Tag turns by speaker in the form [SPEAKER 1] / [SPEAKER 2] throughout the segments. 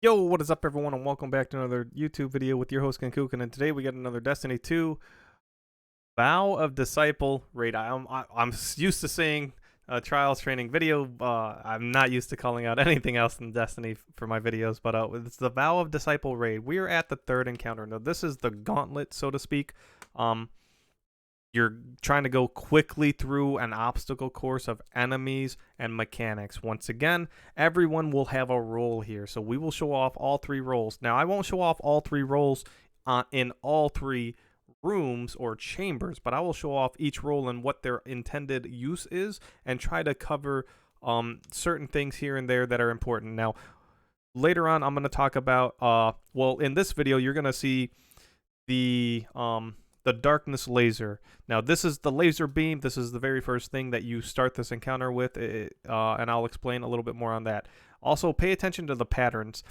[SPEAKER 1] Yo, what is up, everyone, and welcome back to another YouTube video with your host Kenkukun. And today we got another Destiny 2 Vow of Disciple raid. I'm used to saying Trials training video. I'm not used to calling out anything else in Destiny for my videos, but it's the Vow of Disciple raid. We are at the third encounter. Now, this is the Gauntlet, so to speak. You're trying to go quickly through an obstacle course of enemies and mechanics. Once again, everyone will have a role here, so we will show off all three roles. Now, I won't show off all three roles in all three rooms or chambers, but I will show off each role and what their intended use is and try to cover certain things here and there that are important. Now, later on, I'm going to talk about, well, in this video, you're going to see the darkness laser. Now, this is the laser beam. This is the very first thing that you start this encounter with, and I'll explain a little bit more on that. Also, pay attention to the patterns.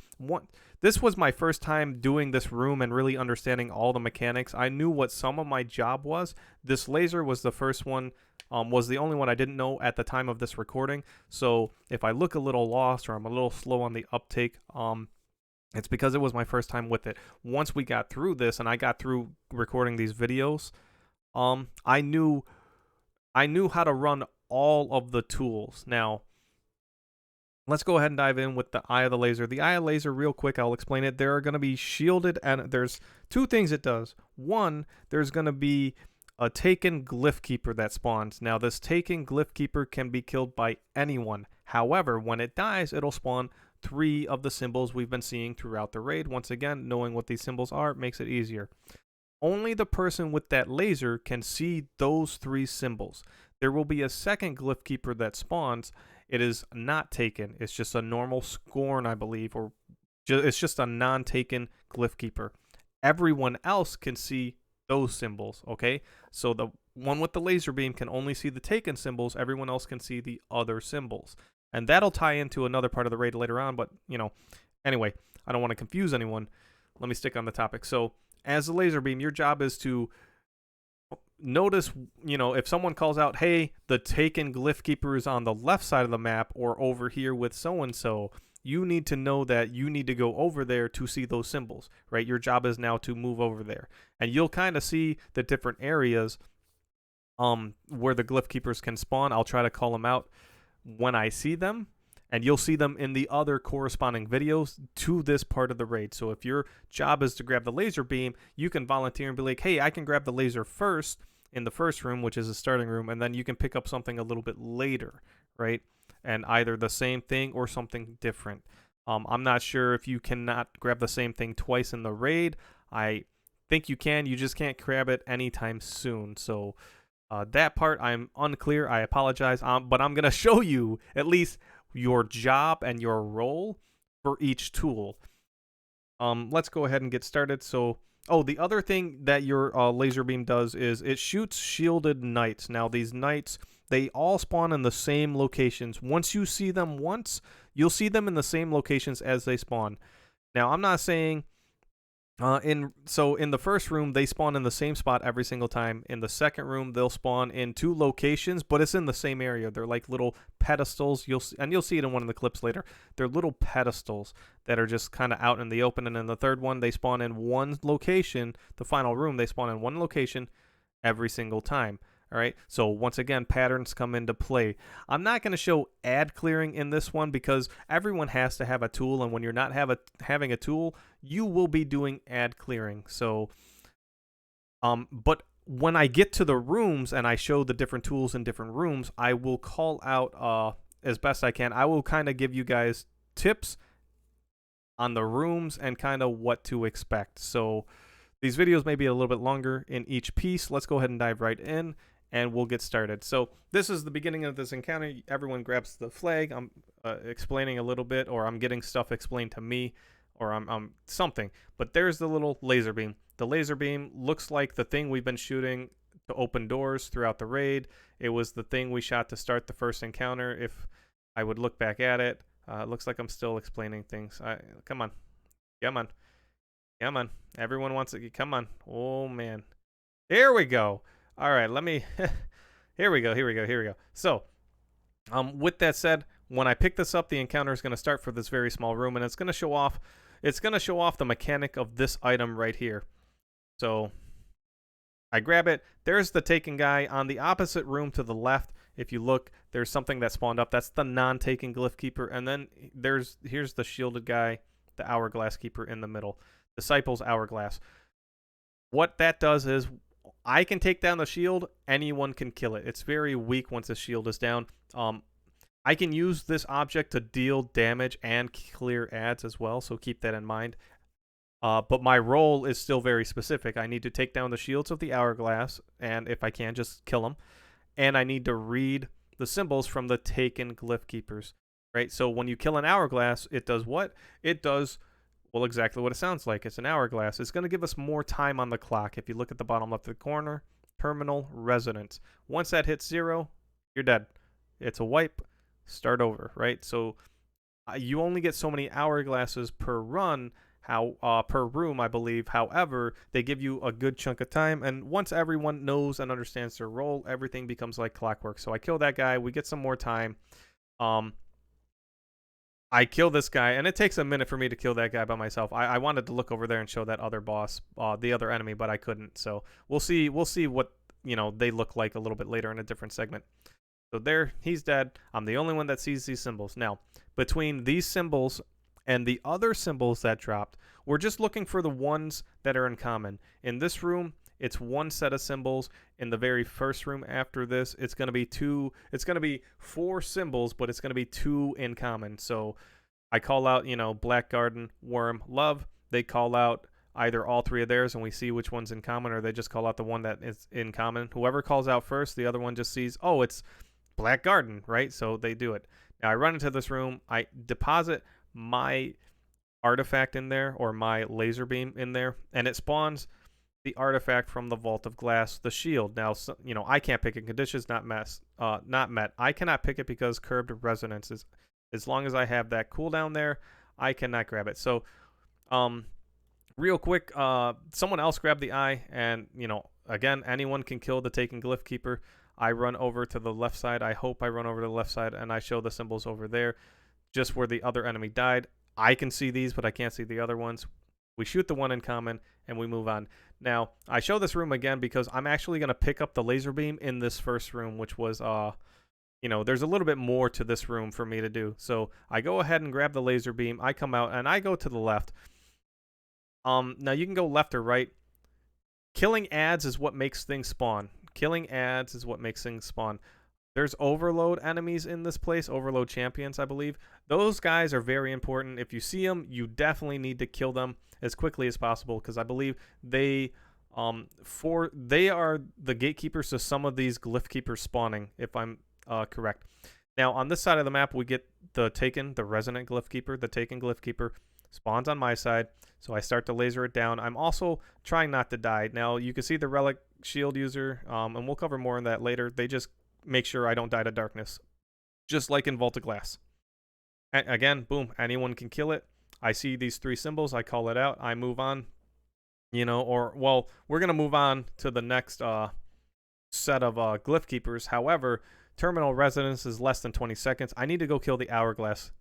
[SPEAKER 1] This was my first time doing this room and really understanding all the mechanics. I knew what some of my job was. This laser was the first one, was the only one I didn't know at the time of this recording. So if I look a little lost or I'm a little slow on the uptake, it's because it was my first time with it. Once we got through this and I got through recording these videos, I knew how to run all of the tools. Now, let's go ahead and dive in with the Eye of the Laser. The Eye of the Laser, real quick, I'll explain it. There are going to be shielded, and there's two things it does. One, there's going to be a taken glyph keeper that spawns. Now, this taken glyph keeper can be killed by anyone. However, when it dies, it'll spawn 3 of the symbols we've been seeing throughout the raid. Once again, knowing what these symbols are makes it easier. Only the person with that laser can see those 3 symbols. There will be a second glyph keeper that spawns. It is not taken. It's just a normal scorn, I believe, or it's just a non-taken glyph keeper. Everyone else can see those symbols, okay? So the one with the laser beam can only see the taken symbols. Everyone else can see the other symbols. And that'll tie into another part of the raid later on, but, anyway, I don't want to confuse anyone. Let me stick on the topic. So, as a laser beam, your job is to notice, if someone calls out, hey, the taken glyph keeper is on the left side of the map or over here with so-and-so, you need to know that you need to go over there to see those symbols, right? Your job is now to move over there. And you'll kind of see the different areas where the glyph keepers can spawn. I'll try to call them out when I see them, and you'll see them in the other corresponding videos to this part of the raid. So if your job is to grab the laser beam, you can volunteer and be like, hey, I can grab the laser first in the first room, which is a starting room, and then you can pick up something a little bit later, right? And either the same thing or something different. I'm not sure if you cannot grab the same thing twice in the raid. I think you can. You just can't grab it anytime soon. So that part, I'm unclear. I apologize. But I'm going to show you at least your job and your role for each tool. Let's go ahead and get started. So, the other thing that your laser beam does is it shoots shielded knights. Now, these knights, they all spawn in the same locations. Once you see them once, you'll see them in the same locations as they spawn. Now, I'm not saying... in the first room, they spawn in the same spot every single time. In the second room, they'll spawn in 2 locations, but it's in the same area. They're like little pedestals. You'll see it in one of the clips later. They're little pedestals that are just kind of out in the open. And in the third one, they spawn in one location. The final room, they spawn in one location every single time. All right, so once again, patterns come into play. I'm not going to show ad clearing in this one because everyone has to have a tool, and when you're not having a tool, you will be doing ad clearing. So, but when I get to the rooms and I show the different tools in different rooms, I will call out as best I can. I will kind of give you guys tips on the rooms and kind of what to expect. So these videos may be a little bit longer in each piece. Let's go ahead and dive right in, and we'll get started. So this is the beginning of this encounter. Everyone grabs the flag. I'm explaining a little bit, or I'm getting stuff explained to me, or I'm something. But there's the little laser beam. The laser beam looks like the thing we've been shooting to open doors throughout the raid. It was the thing we shot to start the first encounter. If I would look back at it, it looks like I'm still explaining things. Come on. Come on. Come on. Everyone wants it. Come on. Oh, man. There we go. All right, let me... Here we go. So, with that said, when I pick this up, the encounter is going to start for this very small room, and it's going to show off the mechanic of this item right here. So I grab it. There's the taken guy. On the opposite room to the left, if you look, there's something that spawned up. That's the non-taken glyph keeper. And then here's the shielded guy, the hourglass keeper in the middle. Disciples hourglass. What that does is I can take down the shield. Anyone can kill it. It's very weak once the shield is down. I can use this object to deal damage and clear ads as well, so keep that in mind. But my role is still very specific. I need to take down the shields of the hourglass, and if I can, just kill them. And I need to read the symbols from the taken glyph keepers, right? So when you kill an hourglass, it does what? It does, well, exactly what it sounds like. It's an hourglass. It's going to give us more time on the clock. If you look at the bottom left of the corner, terminal resonance. Once that hits 0, you're dead. It's a wipe. Start over, right? So you only get so many hourglasses per run, per room, I believe. However, they give you a good chunk of time, and once everyone knows and understands their role, everything becomes like clockwork. So I kill that guy, we get some more time. I kill this guy, and it takes a minute for me to kill that guy by myself. I wanted to look over there and show that other boss, the other enemy, but I couldn't. So we'll see what they look like a little bit later in a different segment. So there, he's dead. I'm the only one that sees these symbols. Now, between these symbols and the other symbols that dropped, we're just looking for the ones that are in common. In this room, it's one set of symbols. In the very first room after this, it's going to be two. It's going to be 4 symbols, but it's going to be 2 in common. So I call out, Black Garden, Worm, Love. They call out either all 3 of theirs, and we see which one's in common, or they just call out the one that is in common. Whoever calls out first, the other one just sees, oh, it's Black Garden, right? So they do it. Now I run into this room. I deposit my artifact in there, or my laser beam in there, and it spawns the artifact from the Vault of Glass, the shield. Now, I can't pick it. Conditions not met. I cannot pick it because curbed resonance is, as long as I have that cooldown there, I cannot grab it. So, real quick, someone else grabbed the eye, and again, anyone can kill the taken glyph keeper. I run over to the left side. I hope I run over to the left side, and I show the symbols over there, just where the other enemy died. I can see these, but I can't see the other ones. We shoot the one in common, and we move on. Now, I show this room again because I'm actually going to pick up the laser beam in this first room, which was, there's a little bit more to this room for me to do. So I go ahead and grab the laser beam. I come out, and I go to the left. Now, you can go left or right. Killing ads is what makes things spawn. There's overload enemies in this place, overload champions, I believe. Those guys are very important. If you see them, you definitely need to kill them as quickly as possible, because I believe they are the gatekeepers to some of these glyph keepers spawning, if I'm correct. Now, on this side of the map, we get the resonant glyph keeper. The taken glyph keeper spawns on my side, so I start to laser it down. I'm also trying not to die. Now, you can see the relic shield user, and we'll cover more on that later. They just make sure I don't die to darkness, just like in Vault of Glass. Again, boom, anyone can kill it. I see these 3 symbols, I call it out, I move on, we're going to move on to the next set of glyph keepers. However, terminal resonance is less than 20 seconds. I need to go kill the Hourglass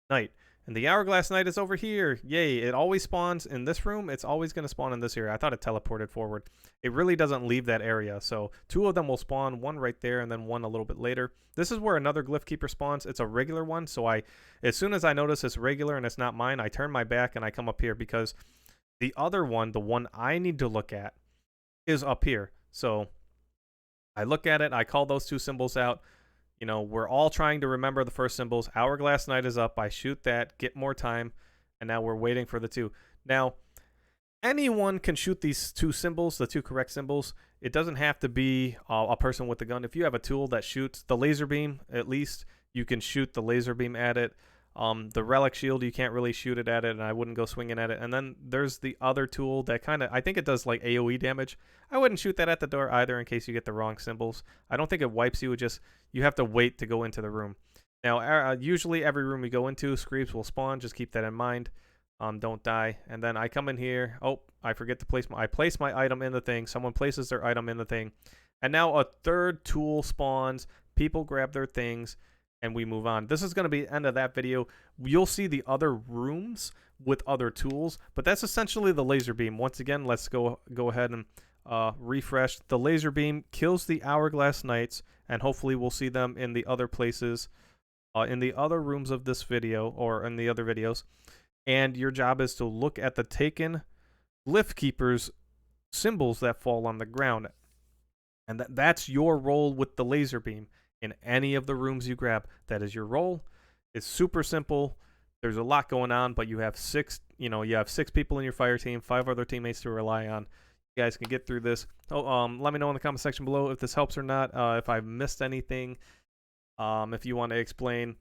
[SPEAKER 1] Knight. And the Hourglass Knight is over here. Yay, it always spawns in this room. It's always going to spawn in this area. I thought it teleported forward. It really doesn't leave that area. So 2 of them will spawn, one right there and then one a little bit later. This is where another glyph keeper spawns. It's a regular one. So as soon as I notice it's regular and it's not mine, I turn my back and I come up here, because the other one, the one I need to look at, is up here. So I look at it. I call those 2 symbols out. We're all trying to remember the first symbols. Hourglass Knight is up. I shoot that, get more time, and now we're waiting for the 2. Now, anyone can shoot these 2 symbols, the 2 correct symbols. It doesn't have to be a person with a gun. If you have a tool that shoots the laser beam, at least, you can shoot the laser beam at it. The relic shield, you can't really shoot it at it, and I wouldn't go swinging at it. And then there's the other tool that I think it does like AoE damage. I wouldn't shoot that at the door either, in case you get the wrong symbols. I don't think it wipes you. You have to wait to go into the room. Now, usually every room we go into, Screeps will spawn. Just keep that in mind. Don't die. And then I come in here. Oh, I forget to place I place my item in the thing. Someone places their item in the thing. And now a third tool spawns. People grab their things. and we move on. This is going to be the end of that video. You'll see the other rooms with other tools, but that's essentially the laser beam. Once again, let's go ahead and refresh. The laser beam kills the hourglass knights, and hopefully we'll see them in the other places, in the other rooms of this video or in the other videos. And your job is to look at the taken glyph keepers symbols that fall on the ground, and that's your role with the laser beam in any of the rooms you grab. That is your role. It's super simple. There's a lot going on, but you have six people in your fire team, 5 other teammates to rely on. You guys can get through this. Let me know in the comment section below if this helps or not, if I've missed anything, if you want to explain,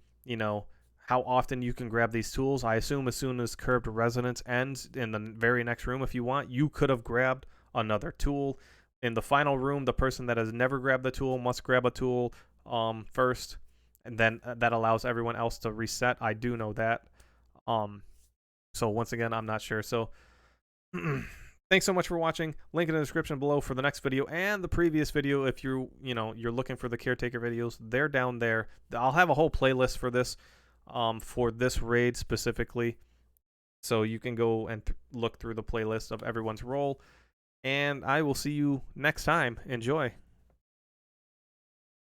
[SPEAKER 1] how often you can grab these tools. I assume as soon as Curbed Resonance ends in the very next room, if you want, you could have grabbed another tool. In the final room, the person that has never grabbed the tool must grab a tool first, and then that allows everyone else to reset. I do know that. So once again, I'm not sure. So thanks so much for watching. Link in the description below for the next video and the previous video. If you're looking for the caretaker videos, they're down there. I'll have a whole playlist for this raid specifically, so you can go and look through the playlist of everyone's role. And I will see you next time. Enjoy.